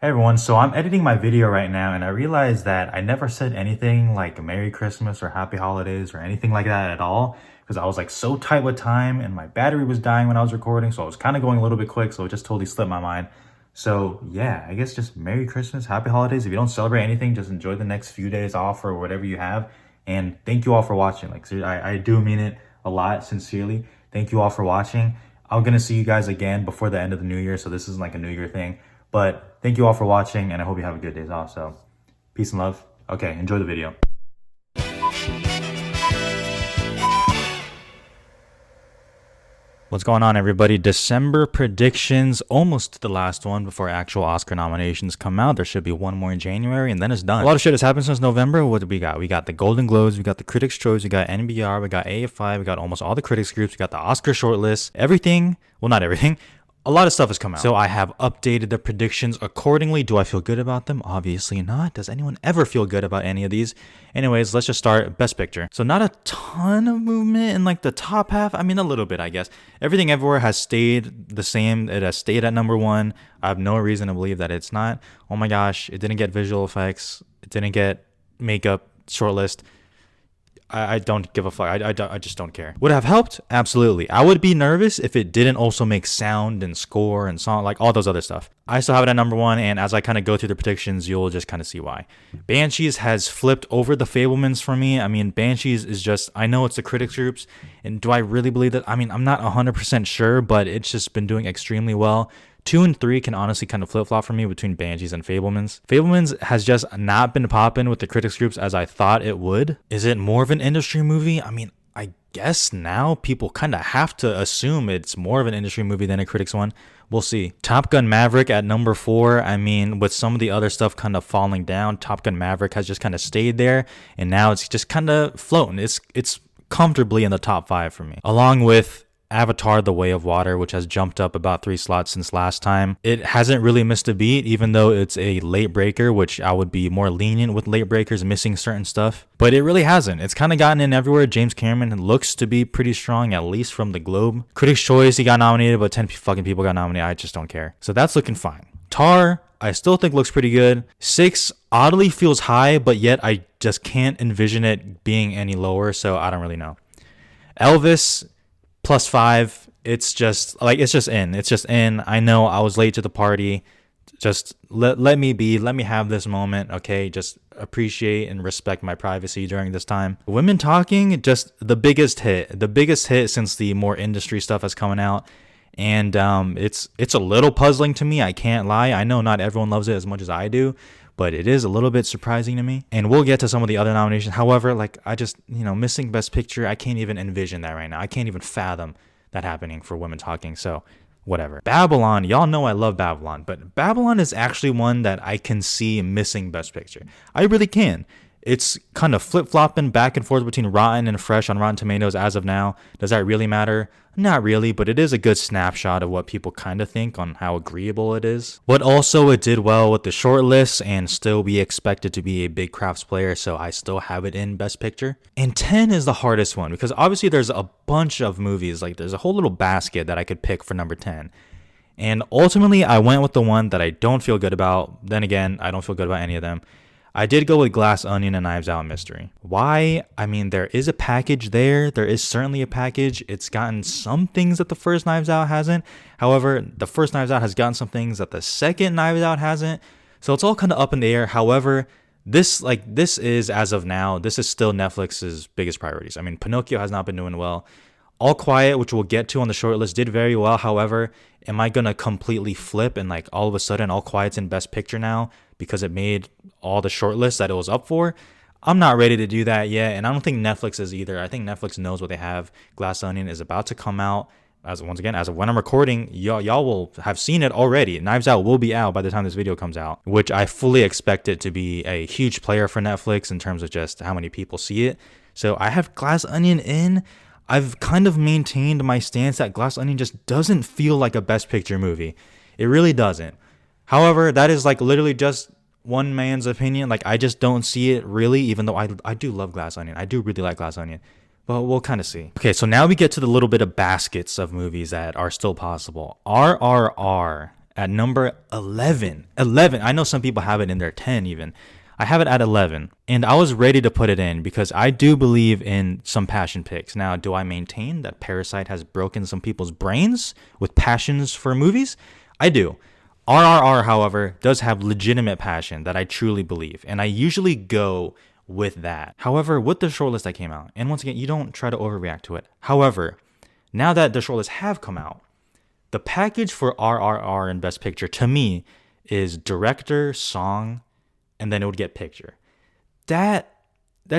Hey everyone, so I'm editing my video right now and I realized that I never said anything like Merry Christmas or Happy Holidays or anything like that at all because I was like so tight with time and my battery was dying when I was recording, so I was kind of going a little bit quick, so it just totally slipped my mind. So yeah, I guess just Merry Christmas, Happy Holidays. If you don't celebrate anything, just enjoy the next few days off or whatever you have. And thank you all for watching. Like seriously, I do mean it a lot, sincerely. Thank you all for watching. I'm gonna see you guys again before the end of the new year, so this isn't like a new year thing. But thank you all for watching, and I hope you have a good days off. So peace and love. Okay, enjoy the video. What's going on, everybody? December predictions, almost the last one before actual Oscar nominations come out. There should be one more in January, and then it's done. A lot of shit has happened since November. What do we got? We got the Golden Globes, we got the Critics' Choice, we got NBR, we got AFI, we got almost all the critics groups, we got the Oscar shortlist. Everything, well, not everything. A lot of stuff has come out. So I have updated the predictions accordingly. Do I feel good about them? Obviously not. Does anyone ever feel good about any of these? Anyways, let's just start Best Picture. So not a ton of movement in like the top half. I mean, a little bit, I guess. Everything Everywhere has stayed the same. It has stayed at number one. I have no reason to believe that it's not. Oh my gosh, it didn't get visual effects. It didn't get makeup shortlist. I don't give a fuck. I just don't care. Would it have helped? Absolutely. I would be nervous if it didn't also make sound and score and song, like all those other stuff. I still have it at number one, and as I kind of go through the predictions, you'll just kind of see why. Banshees has flipped over the Fablemans for me. I mean, Banshees is just, I know it's the critics groups, and do I really believe that? I mean, I'm not 100% sure, but it's just been doing extremely well. 2 and 3 can honestly kind of flip-flop for me between Banshees and Fablemans. Fablemans has just not been popping with the critics groups as I thought it would. Is it more of an industry movie? I mean, I guess now people kind of have to assume it's more of an industry movie than a critics one. We'll see. Top Gun Maverick at number 4. I mean, with some of the other stuff kind of falling down, Top Gun Maverick has just kind of stayed there, and now it's just kind of floating. It's comfortably in the top 5 for me, along with Avatar: The Way of Water, which has jumped up about 3 slots since last time. It hasn't really missed a beat, even though it's a late breaker, which I would be more lenient with late breakers missing certain stuff. But it really hasn't. It's kind of gotten in everywhere. James Cameron looks to be pretty strong, at least from the Globe. Critics' Choice, he got nominated, but 10 fucking people got nominated. I just don't care. So that's looking fine. Tar, I still think looks pretty good. 6 oddly feels high, but yet I just can't envision it being any lower, so I don't really know. Elvis, +5. It's just in. I know I was late to the party. Just let me be. Let me have this moment, okay? Just appreciate and respect my privacy during this time. Women Talking, just the biggest hit. The biggest hit since the more industry stuff has coming out. And it's a little puzzling to me. I can't lie. I know not everyone loves it as much as I do, but it is a little bit surprising to me. And we'll get to some of the other nominations. However, like I just, missing Best Picture, I can't even envision that right now. I can't even fathom that happening for Women Talking. So whatever. Babylon, y'all know I love Babylon, but Babylon is actually one that I can see missing Best Picture. I really can. It's kind of flip-flopping back and forth between rotten and fresh on Rotten Tomatoes as of now. Does that really matter? Not really, but it is a good snapshot of what people kind of think on how agreeable it is. But also it did well with the shortlist and still be expected to be a big crafts player, so I still have it in Best Picture. And 10 is the hardest one because obviously there's a bunch of movies, like there's a whole little basket that I could pick for number 10. And ultimately I went with the one that I don't feel good about. Then again, I don't feel good about any of them. I did go with Glass Onion and Knives Out Mystery. Why? I mean, there is a package there. There is certainly a package. It's gotten some things that the first Knives Out hasn't. However, the first Knives Out has gotten some things that the second Knives Out hasn't. So it's all kind of up in the air. However, this is, as of now, this is still Netflix's biggest priorities. I mean, Pinocchio has not been doing well. All Quiet, which we'll get to on the shortlist, did very well. However, am I going to completely flip and like all of a sudden All Quiet's in Best Picture now because it made all the shortlists that it was up for? I'm not ready to do that yet, and I don't think Netflix is either. I think Netflix knows what they have. Glass Onion is about to come out. As of when I'm recording, y'all will have seen it already. Knives Out will be out by the time this video comes out, which I fully expect it to be a huge player for Netflix in terms of just how many people see it. So I have Glass Onion in. I've kind of maintained my stance that Glass Onion just doesn't feel like a Best Picture movie. It really doesn't. However, that is like literally just one man's opinion. Like I just don't see it really, even though I do love Glass Onion. I do really like Glass Onion. But we'll kind of see. Okay, so now we get to the little bit of baskets of movies that are still possible. RRR at number 11. 11. I know some people have it in their 10 even. I have it at 11. And I was ready to put it in because I do believe in some passion picks. Now, do I maintain that Parasite has broken some people's brains with passions for movies? I do. RRR, however, does have legitimate passion that I truly believe. And I usually go with that. However, with the shortlist that came out, and once again, you don't try to overreact to it. However, now that the shortlists have come out, the package for RRR and Best Picture to me is director, song, and then it would get picture. That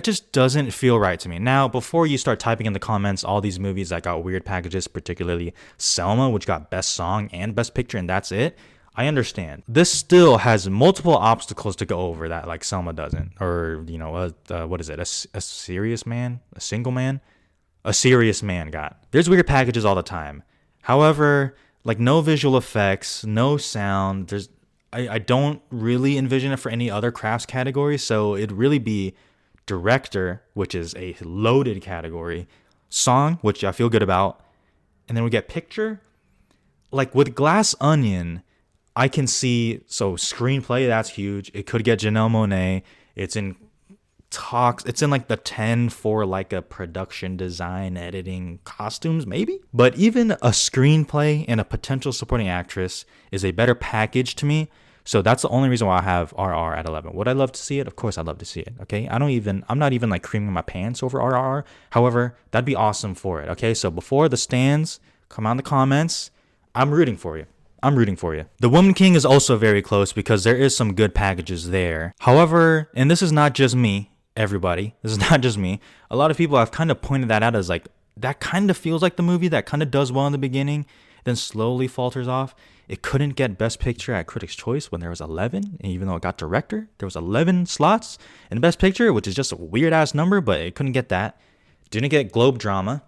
just doesn't feel right to me. Now, before you start typing in the comments all these movies that got weird packages, particularly Selma, which got Best Song and Best Picture, and that's it, I understand. This still has multiple obstacles to go over that like Selma doesn't. Or, what is it? A serious man? A single man? A serious man got. There's weird packages all the time. However, like no visual effects, no sound. I don't really envision it for any other crafts category. So it'd really be director, which is a loaded category, song, which I feel good about, and then we get picture. Like with Glass Onion, I can see, so screenplay, that's huge. It could get Janelle Monáe. It's in talks. It's in like the 10 for like a production design, editing, costumes, maybe. But even a screenplay and a potential supporting actress is a better package to me. So that's the only reason why I have RR at 11. Would I love to see it? Of course I'd love to see it. Okay. I'm not even like creaming my pants over RR. However, that'd be awesome for it. Okay. So before the stands come out in the comments, I'm rooting for you. The Woman King is also very close because there is some good packages there. However, and this is not just me, everybody. This is not just me. A lot of people have kind of pointed that out as like, that kind of feels like the movie that kind of does well in the beginning, then slowly falters off. It couldn't get Best Picture at Critics' Choice when there was 11. And even though it got Director, there was 11 slots in Best Picture, which is just a weird-ass number, but it couldn't get that. Didn't get Globe Drama.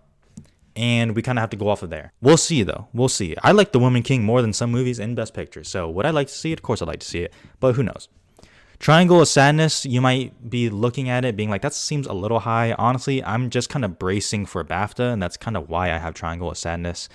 And we kind of have to go off of there. We'll see, though. We'll see. I like The Woman King more than some movies in Best Picture. So would I like to see it? Of course I'd like to see it. But who knows? Triangle of Sadness, you might be looking at it being like, that seems a little high. Honestly, I'm just kind of bracing for BAFTA. And that's kind of why I have Triangle of Sadness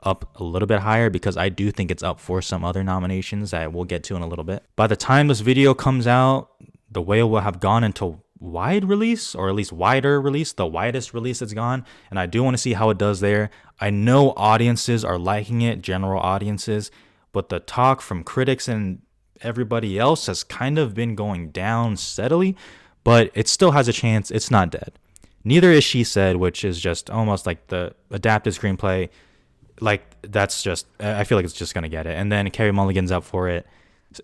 up a little bit higher, because I do think it's up for some other nominations that we'll get to in a little bit. By the time this video comes out, The Whale will have gone into wide release, or at least wider release, the widest release it's gone, and I do want to see how it does there. I know audiences are liking it, general audiences, but the talk from critics and everybody else has kind of been going down steadily, but it still has a chance. It's not dead. Neither is She Said, which is just almost like the adapted screenplay. Like, that's just, I feel like it's just gonna get it. And then Carey Mulligan's up for it.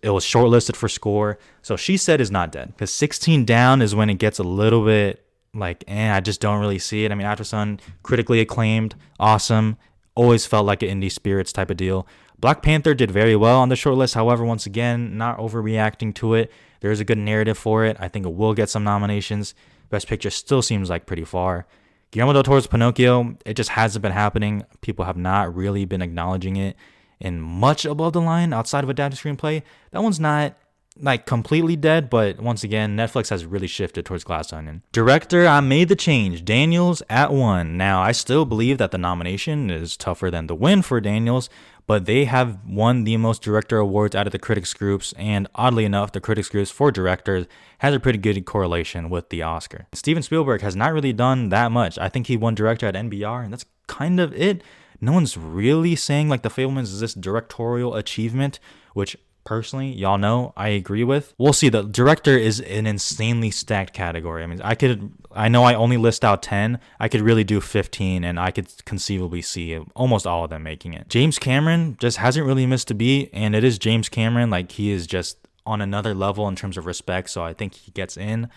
It was shortlisted for score. So She Said is not dead. Because 16 Down is when it gets a little bit like, I just don't really see it. I mean, After Sun, critically acclaimed, awesome. Always felt like an indie spirits type of deal. Black Panther did very well on the shortlist. However, once again, not overreacting to it. There is a good narrative for it. I think it will get some nominations. Best Picture still seems like pretty far. Guillermo del Toro's Pinocchio, it just hasn't been happening. People have not really been acknowledging it in much above the line outside of adapted screenplay. That one's not like completely dead, but once again, Netflix has really shifted towards Glass Onion. Director, I made the change. Daniels at 1. Now, I still believe that the nomination is tougher than the win for Daniels, but they have won the most director awards out of the critics groups, and oddly enough, the critics groups for directors has a pretty good correlation with the Oscar. Steven Spielberg has not really done that much. I think he won director at NBR, and that's kind of it. No one's really saying like The Fabelmans is this directorial achievement, which personally, y'all know, I agree with. We'll see. The director is an insanely stacked category. I mean, I know I only list out 10. I could really do 15, and I could conceivably see almost all of them making it. James Cameron just hasn't really missed a beat, and it is James Cameron. Like, he is just on another level in terms of respect, so I think he gets in.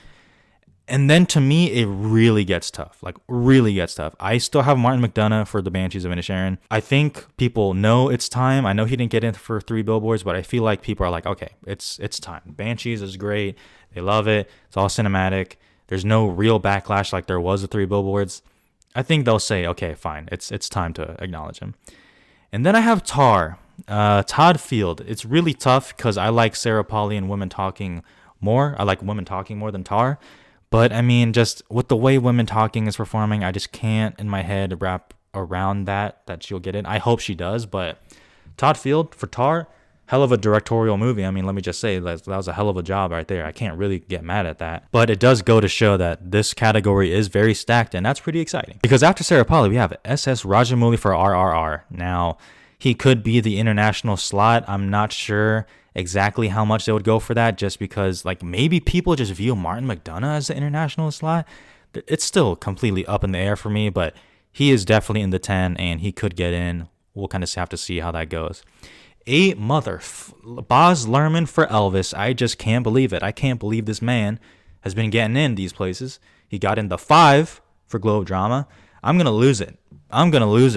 And then to me, it really gets tough. Like, really gets tough. I still have Martin McDonagh for The Banshees of Inisherin. I think people know it's time. I know he didn't get in for 3 Billboards, but I feel like people are like, okay, it's time. Banshees is great. They love it. It's all cinematic. There's no real backlash like there was with 3 Billboards. I think they'll say, okay, fine. It's time to acknowledge him. And then I have Tar. Todd Field. It's really tough because I like Sarah Polley and Women Talking more. I like Women Talking more than Tar. But I mean, just with the way Women Talking is performing, I just can't in my head wrap around that she'll get it. I hope she does, but Todd Field for Tar, hell of a directorial movie. I mean, let me just say that was a hell of a job right there. I can't really get mad at that. But it does go to show that this category is very stacked, and that's pretty exciting. Because after Sarah Polley, we have S.S. Rajamouli for RRR. Now, he could be the international slot. I'm not sure exactly how much they would go for that, just because like maybe people just view Martin McDonagh as the international slot. It's still completely up in the air for me, but he is definitely in the 10 and he could get in. We'll kind of have to see how that goes. Baz Luhrmann for Elvis. I just can't believe it. I can't believe this man has been getting in these places. He got in the 5 for Globe Drama. I'm going to lose it.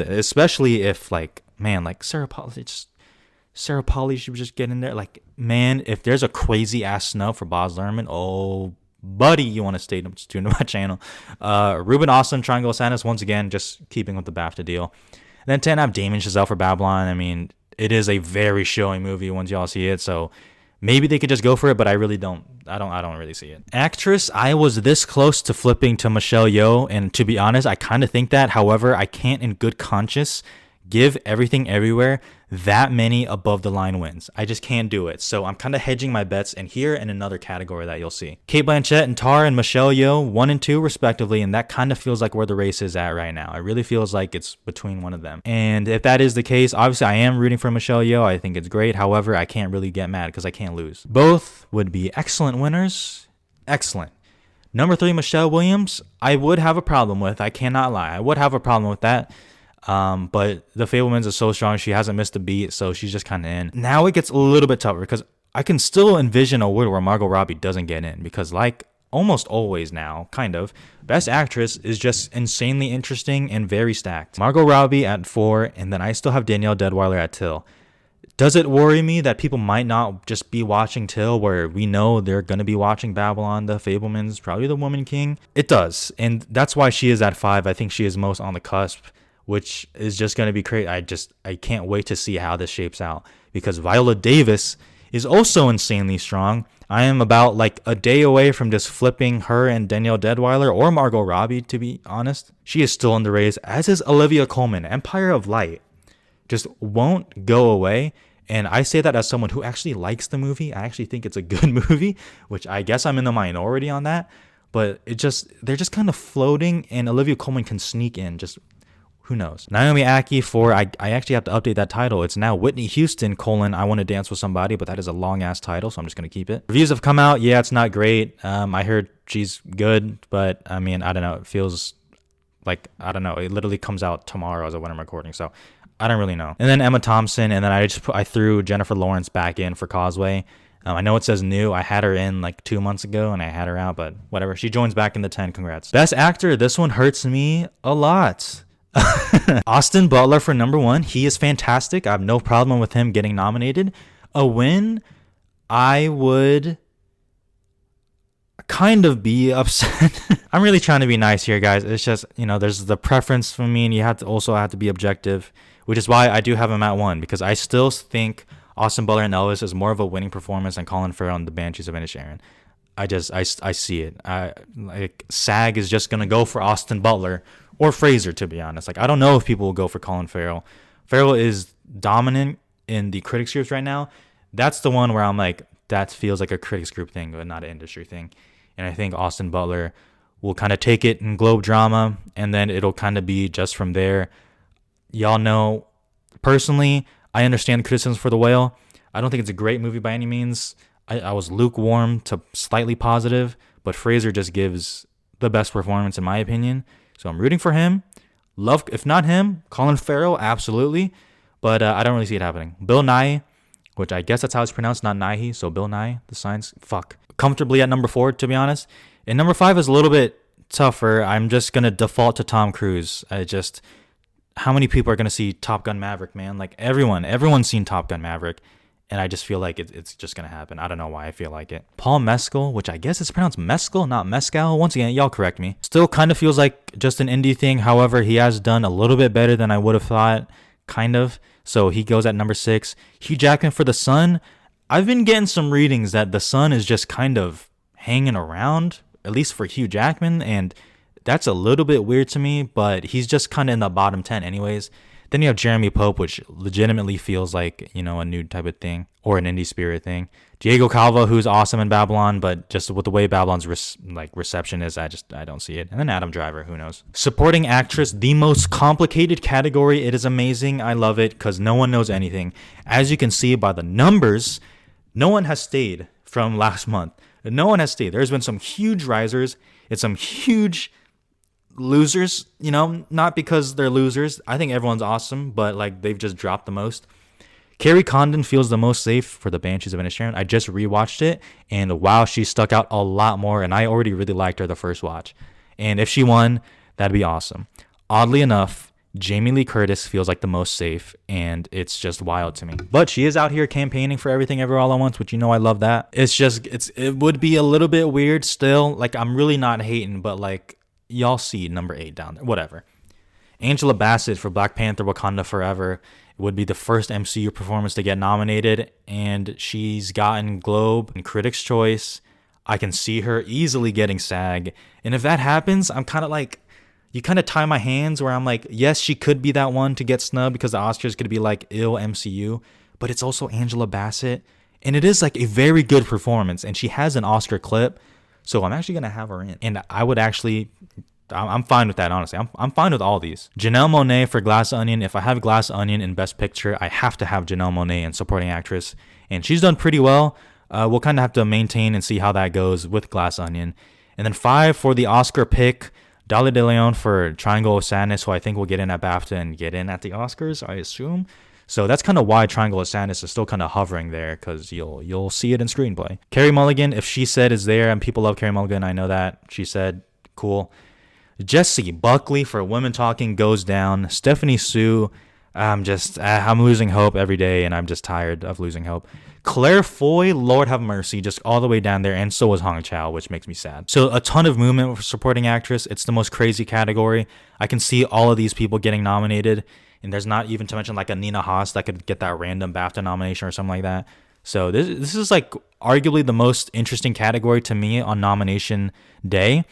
Especially if like, man, like Sarah Polley should just get in there. Like, man, if there's a crazy ass snub for Baz Luhrmann, oh, buddy, you want to stay tuned to my channel. Ruben Östlund, Triangle of Sadness, once again, just keeping with the BAFTA deal. And then 10, I have Damien Chazelle for Babylon. I mean, it is a very showy movie once y'all see it, so maybe they could just go for it, but I really don't. I don't really see it. Actress, I was this close to flipping to Michelle Yeoh, and to be honest, I kind of think that. However, I can't in good conscience give Everything Everywhere that many above the line wins. I just can't do it. So I'm kind of hedging my bets in here and another category that you'll see. Cate Blanchett and Tar and Michelle Yeoh, 1 and 2 respectively, and that kind of feels like where the race is at right now. It really feels like it's between one of them. And if that is the case, obviously I am rooting for Michelle Yeoh. I think it's great. However, I can't really get mad because I can't lose. Both would be excellent winners. Excellent. Number 3, Michelle Williams, I would have a problem with. I cannot lie. I would have a problem with that. But The Fabelmans is so strong. She hasn't missed a beat, so she's just kind of in. Now it gets a little bit tougher because I can still envision a world where Margot Robbie doesn't get in because like almost always now, kind of, Best Actress is just insanely interesting and very stacked. Margot Robbie at 4, and then I still have Danielle Deadwyler at Till. Does it worry me that people might not just be watching Till, where we know they're going to be watching Babylon, The Fabelmans, probably The Woman King? It does, and that's why she is at 5. I think she is most on the cusp, which is just going to be crazy. I can't wait to see how this shapes out because Viola Davis is also insanely strong. I am about like a day away from just flipping her and Danielle Deadwyler or Margot Robbie, to be honest. She is still in the race, as is Olivia Colman. Empire of Light just won't go away. And I say that as someone who actually likes the movie. I actually think it's a good movie, which I guess I'm in the minority on that. But they're just kind of floating, and Olivia Colman can sneak in. Just who knows? Naomi Ackie for, I actually have to update that title. It's now Whitney Houston, I Want to Dance with Somebody, but that is a long-ass title, so I'm just going to keep it. Reviews have come out. Yeah, it's not great. I heard she's good, but, I mean, I don't know. It feels like, I don't know. It literally comes out tomorrow as of when I'm recording, so I don't really know. And then Emma Thompson, and then I threw Jennifer Lawrence back in for Causeway. I know it says new. I had her in like 2 months ago, and I had her out, but whatever. She joins back in the 10. Congrats. Best Actor, this one hurts me a lot. Austin Butler for number 1. He is fantastic. I have no problem with him getting nominated. A win, I would kind of be upset. I'm really trying to be nice here, guys. It's just, there's the preference for me, and you have to be objective, which is why I do have him at 1, because I still think Austin Butler and Elvis is more of a winning performance than Colin Farrell and The Banshees of Inisherin. I see it. SAG is just gonna go for Austin Butler or Fraser, to be honest. Like, I don't know if people will go for Colin Farrell. Farrell is dominant in the critics groups right now. That's the one where I'm like, that feels like a critics group thing, but not an industry thing. And I think Austin Butler will kind of take it in Globe Drama, and then it'll kind of be just from there. Y'all know, personally, I understand the criticisms for The Whale. I don't think it's a great movie by any means. I was lukewarm to slightly positive, but Fraser just gives the best performance in my opinion. So I'm rooting for him. Love, if not him, Colin Farrell, absolutely. But I don't really see it happening. Bill Nighy, which I guess that's how it's pronounced, not Nighy. So Bill Nighy, the science, comfortably at number 4, to be honest. And number 5 is a little bit tougher. I'm just going to default to Tom Cruise. How many people are going to see Top Gun Maverick, man? Like everyone's seen Top Gun Maverick. And I just feel like it's just going to happen. I don't know why I feel like it. Paul Mescal, which I guess it's pronounced Mescal, not Mescal. Once again, y'all correct me. Still kind of feels like just an indie thing. However, he has done a little bit better than I would have thought, kind of. So he goes at number 6. Hugh Jackman for The Sun. I've been getting some readings that The Sun is just kind of hanging around, at least for Hugh Jackman. And that's a little bit weird to me, but he's just kind of in the bottom 10 anyways. Then you have Jeremy Pope, which legitimately feels like, you know, a new type of thing or an indie spirit thing. Diego Calva, who's awesome in Babylon, but just with the way Babylon's reception is, I don't see it. And then Adam Driver, who knows? Supporting actress, the most complicated category. It is amazing. I love it because no one knows anything. As you can see by the numbers, no one has stayed from last month. No one has stayed. There's been some huge risers. It's some huge losers, you know, not because they're losers. I think everyone's awesome, but like they've just dropped the most. Carrie Condon feels the most safe for the Banshees of Inisherin. I just rewatched it, and wow, she stuck out a lot more, and I already really liked her the first watch. And if she won, that'd be awesome. Oddly enough, Jamie Lee Curtis feels like the most safe, and it's just wild to me. But she is out here campaigning for Everything Ever All at Once, which, you know, I love that. It would be a little bit weird still. Like, I'm really not hating, but like, y'all see number 8 down there. Whatever. Angela Bassett for Black Panther Wakanda Forever. It would be the first MCU performance to get nominated, and she's gotten Globe and Critics' Choice. I can see her easily getting SAG. And if that happens, I'm kind of like, you kind of tie my hands where I'm like, yes, she could be that one to get snubbed because the Oscars could be like ill MCU, but it's also Angela Bassett. And it is like a very good performance, and she has an Oscar clip. So I'm actually going to have her in. And I'm fine with that, honestly. I'm fine with all these. Janelle Monáe for Glass Onion. If I have Glass Onion in Best Picture, I have to have Janelle Monáe in Supporting Actress. And she's done pretty well. We'll kind of have to maintain and see how that goes with Glass Onion. And then 5 for the Oscar pick, Dali De Leon for Triangle of Sadness, who I think will get in at BAFTA and get in at the Oscars, I assume. So that's kind of why Triangle of Sadness is still kind of hovering there, because you'll see it in Screenplay. Carey Mulligan, if she said is there, and people love Carey Mulligan, I know that. She said, cool. Jessie Buckley for Women Talking goes down. Stephanie Sue, I'm losing hope every day, and I'm just tired of losing hope. Claire Foy, Lord have mercy, just all the way down there, and so was Hong Chow, which makes me sad. So a ton of movement for supporting actress. It's the most crazy category. I can see all of these people getting nominated, and there's not even to mention like a Nina Haas that could get that random BAFTA nomination or something like that. So this is like arguably the most interesting category to me on nomination day.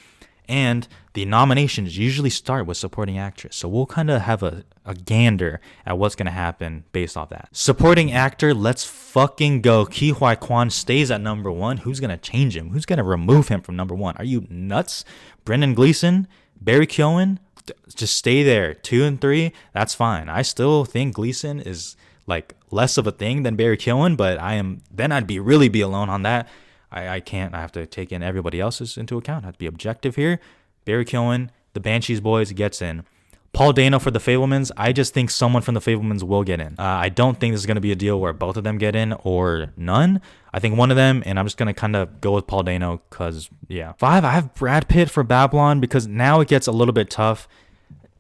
And the nominations usually start with supporting actress. So we'll kind of have a gander at what's going to happen based off that. Supporting actor, let's fucking go. Ke Huy Quan stays at number 1. Who's going to change him? Who's going to remove him from number 1? Are you nuts? Brendan Gleeson? Barry Keoghan? Just stay there. 2 and 3, that's fine. I still think Gleeson is like less of a thing than Barry Keoghan, but I'd really be alone on that. I can't. I have to take in everybody else's into account. I have to be objective here. Barry Keoghan, the Banshees boys, gets in. Paul Dano for the Fablemans. I just think someone from the Fablemans will get in. I don't think this is going to be a deal where both of them get in or none. I think one of them, and I'm just going to kind of go with Paul Dano because, yeah. 5, I have Brad Pitt for Babylon because now it gets a little bit tough.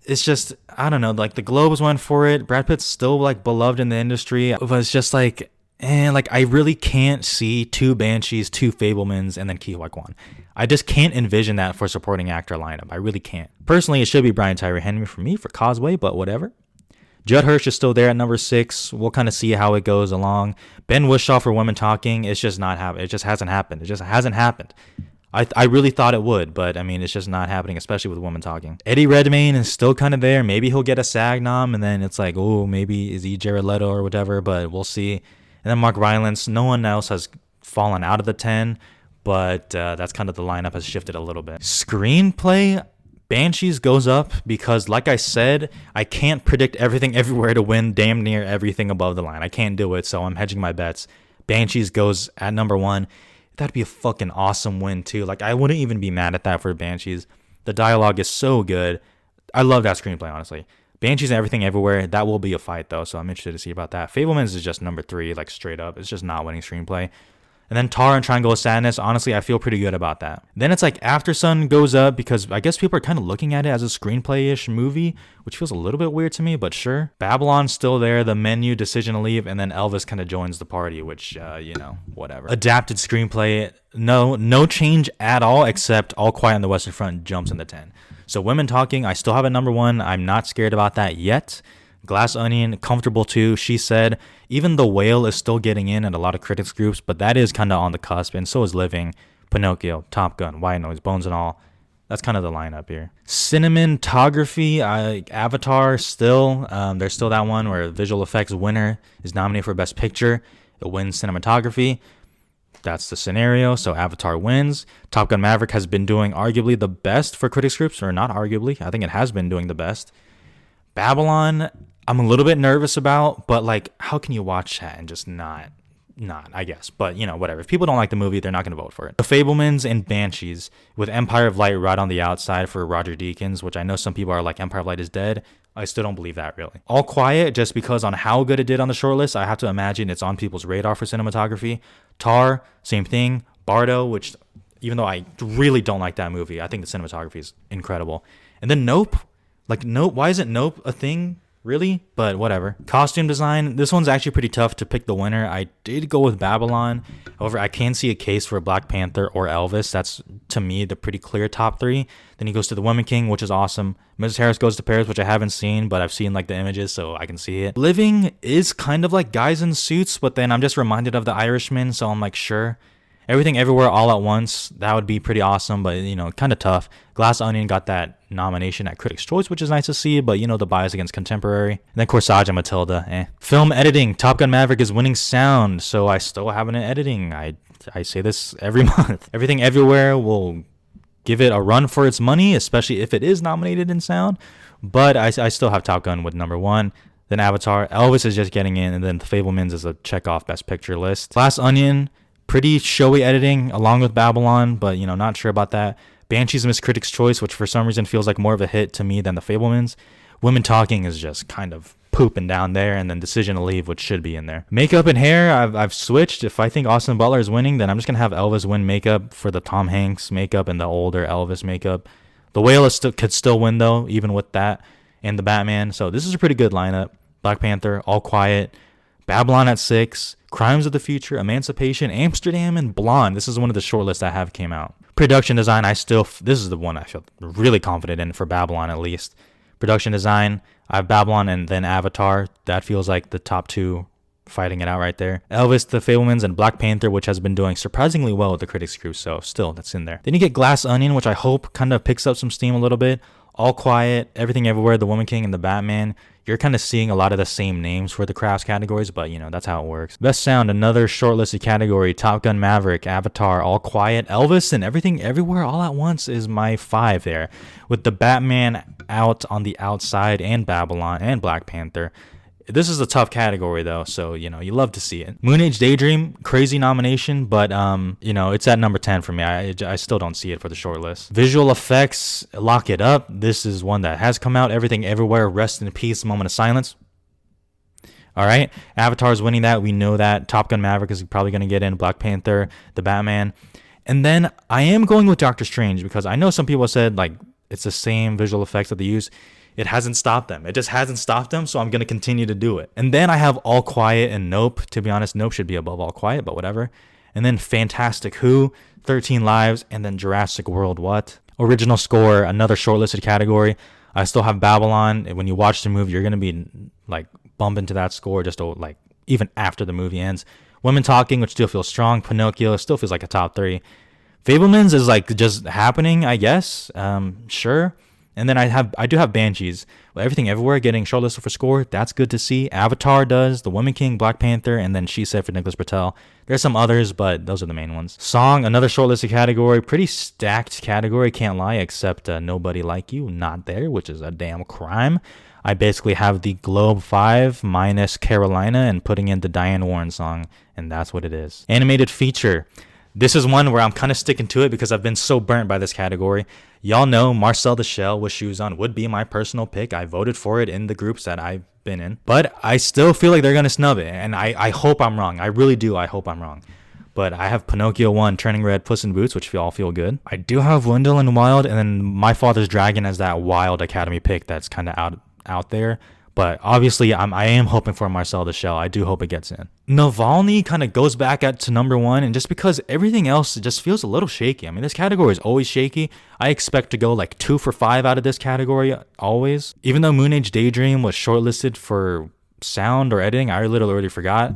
It's just, I don't know, like the Globes went for it. Brad Pitt's still like beloved in the industry. But it's just like, like I really can't see 2 Banshees, 2 Fablemans, and then Ke Huy Quan. I just can't envision that for supporting actor lineup. I really can't. Personally, it should be Brian Tyree Henry for me for Causeway, but whatever. Judd Hirsch is still there at number 6. We'll kind of see how it goes along. Ben Whishaw for Women Talking. It's just not happening. It just hasn't happened. It just hasn't happened. I really thought it would, but I mean, it's just not happening, especially with Women Talking. Eddie Redmayne is still kind of there. Maybe he'll get a SAG nom, and then it's like, oh, maybe is he Jared Leto or whatever, but we'll see. And then Mark Rylance. No one else has fallen out of the 10, but that's kind of the lineup has shifted a little bit. Screenplay, Banshees goes up because, like I said, I can't predict Everything Everywhere to win damn near everything above the line. I can't do it, so I'm hedging my bets. Banshees goes at number 1. That'd be a fucking awesome win, too. Like, I wouldn't even be mad at that for Banshees. The dialogue is so good. I love that screenplay, honestly. Banshees and Everything Everywhere, that will be a fight, though, so I'm interested to see about that. Fablemans is just number 3, like, straight up. It's just not winning screenplay. And then Tar and Triangle of Sadness, honestly, I feel pretty good about that. Then it's like After Sun goes up because I guess people are kind of looking at it as a screenplay-ish movie, which feels a little bit weird to me, but sure. Babylon's still there, The Menu, Decision to Leave, and then Elvis kind of joins the party, which, whatever. Adapted screenplay, no change at all, except All Quiet on the Western Front jumps in the 10. So Women Talking, I still have at number 1. I'm not scared about that yet. Glass Onion, comfortable too. She said, even The Whale is still getting in at a lot of critics groups, but that is kind of on the cusp, and so is Living, Pinocchio, Top Gun, White Noise, Bones and All. That's kind of the lineup here. Cinematography, Avatar still. There's still that one where visual effects winner is nominated for Best Picture. It wins cinematography. That's the scenario. So Avatar wins. Top Gun Maverick has been doing arguably the best for critics groups, or not arguably. I think it has been doing the best. Babylon, I'm a little bit nervous about, but like, how can you watch that and just not, I guess. But, you know, whatever. If people don't like the movie, they're not going to vote for it. The Fablemans and Banshees, with Empire of Light right on the outside for Roger Deakins, which I know some people are like, Empire of Light is dead. I still don't believe that, really. All Quiet, just because on how good it did on the shortlist, I have to imagine it's on people's radar for cinematography. Tar, same thing. Bardo, which, even though I really don't like that movie, I think the cinematography is incredible. And then Nope. Like, Nope, why isn't Nope a thing? Really? But whatever. Costume design, this one's actually pretty tough to pick the winner. I did go with Babylon. However, I can see a case for Black Panther or Elvis. That's, to me, the pretty clear top three. Then he goes to The Woman King, which is awesome. Mrs. Harris Goes to Paris, which I haven't seen, but I've seen like the images, so I can see it. Living is kind of like Guys in Suits, but then I'm just reminded of The Irishman, so I'm like, sure. Everything Everywhere All at Once, that would be pretty awesome, but, you know, kind of tough. Glass Onion got that nomination at Critics' Choice, which is nice to see, but, you know, the bias against contemporary. And then Corsage and Matilda, Film editing, Top Gun Maverick is winning sound, so I still have it in editing. I say this every month. Everything Everywhere will give it a run for its money, especially if it is nominated in sound, but I still have Top Gun with number one. Then Avatar, Elvis is just getting in, and then The Fablemans is a check-off Best Picture list. Glass Onion, pretty showy editing along with Babylon, but, you know, not sure about that. Banshees missed Critics' Choice, which for some reason feels like more of a hit to me than The Fablemans. Women Talking is just kind of pooping down there, and then Decision to Leave, which should be in there. Makeup and hair, I've switched. If I think Austin Butler is winning, then I'm just gonna have Elvis win makeup for the Tom Hanks makeup and the older Elvis makeup. The Whale could still win though, even with that, and the Batman. So this is a pretty good lineup. Black Panther, All Quiet, Babylon at 6, Crimes of the Future, Emancipation, Amsterdam, and Blonde. This is one of the shortlists I have came out. Production design, this is the one I feel really confident in for Babylon at least. Production design, I have Babylon and then Avatar. That feels like the top two fighting it out right there. Elvis, The Fablemans, and Black Panther, which has been doing surprisingly well with the critics group, so still, that's in there. Then you get Glass Onion, which I hope kind of picks up some steam a little bit. All Quiet, Everything Everywhere, The Woman King, and The Batman. You're kind of seeing a lot of the same names for the crafts categories, but, you know, that's how it works. Best Sound, another shortlisted category. Top Gun Maverick, Avatar, All Quiet, Elvis, and Everything Everywhere All at Once is my 5 there. With the Batman out on the outside, and Babylon, and Black Panther. This is a tough category, though, so, you know, you love to see it. Moon Age Daydream, crazy nomination, but, you know, it's at number 10 for me. I still don't see it for the shortlist. Visual effects, Lock It Up. This is one that has come out. Everything Everywhere, Rest in Peace, Moment of Silence. All right. Avatar's winning that. We know that. Top Gun Maverick is probably going to get in. Black Panther, The Batman. And then I am going with Doctor Strange because I know some people said, like, it's the same visual effects that they use. It hasn't stopped them. It just hasn't stopped them, so I'm going to continue to do it. And then I have All Quiet and Nope. To be honest, Nope should be above All Quiet, but whatever. And then Fantastic Who, 13 Lives, and then Jurassic World, what? Original score, another shortlisted category. I still have Babylon. When you watch the movie, you're going to be, like, bumping to that score just, like, even after the movie ends. Women Talking, which still feels strong. Pinocchio still feels like a top 3. Fablemans is, like, just happening, I guess. Sure. And then I do have Banshees. Everything Everywhere getting shortlisted for score. That's good to see. Avatar does. The Woman King, Black Panther, and then She Said for Nicholas Patel. There's some others, but those are the main ones. Song, another shortlisted category. Pretty stacked category, can't lie, except Nobody Like You, not there, which is a damn crime. I basically have the Globe 5 minus Carolina and putting in the Diane Warren song, and that's what it is. Animated feature. This is one where I'm kind of sticking to it because I've been so burnt by this category. Y'all know Marcel the Shell with Shoes On would be my personal pick. I voted for it in the groups that I've been in. But I still feel like they're going to snub it. And I hope I'm wrong. I really do. I hope I'm wrong. But I have Pinocchio 1, Turning Red, Puss in Boots, which all feel good. I do have Wendell and Wild, and then My Father's Dragon as that wild Academy pick that's kind of out there. But obviously, I am hoping for Marcel the Shell. I do hope it gets in. Navalny kind of goes back to number 1, and just because everything else just feels a little shaky. I mean, this category is always shaky. I expect to go like 2 for 5 out of this category, always. Even though Moon Age Daydream was shortlisted for sound or editing, I literally already forgot.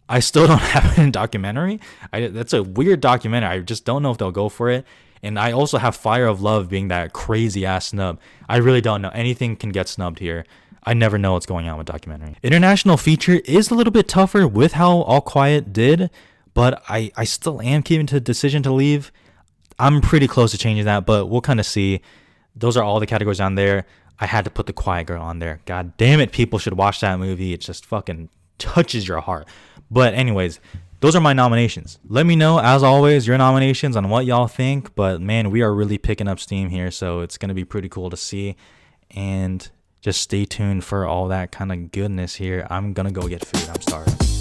I still don't have it in documentary. That's a weird documentary. I just don't know if they'll go for it. And I also have Fire of Love being that crazy ass snub. I really don't know. Anything can get snubbed here. I never know what's going on with documentary. International feature is a little bit tougher with how All Quiet did, but I still am keeping to the decision to leave. I'm pretty close to changing that, but we'll kind of see. Those are all the categories on there. I had to put The Quiet Girl on there. God damn it, people should watch that movie. It just fucking touches your heart. But anyways, those are my nominations. Let me know, as always, your nominations on what y'all think. But man, we are really picking up steam here, so it's going to be pretty cool to see. And just stay tuned for all that kind of goodness here. I'm going to go get food. I'm starving.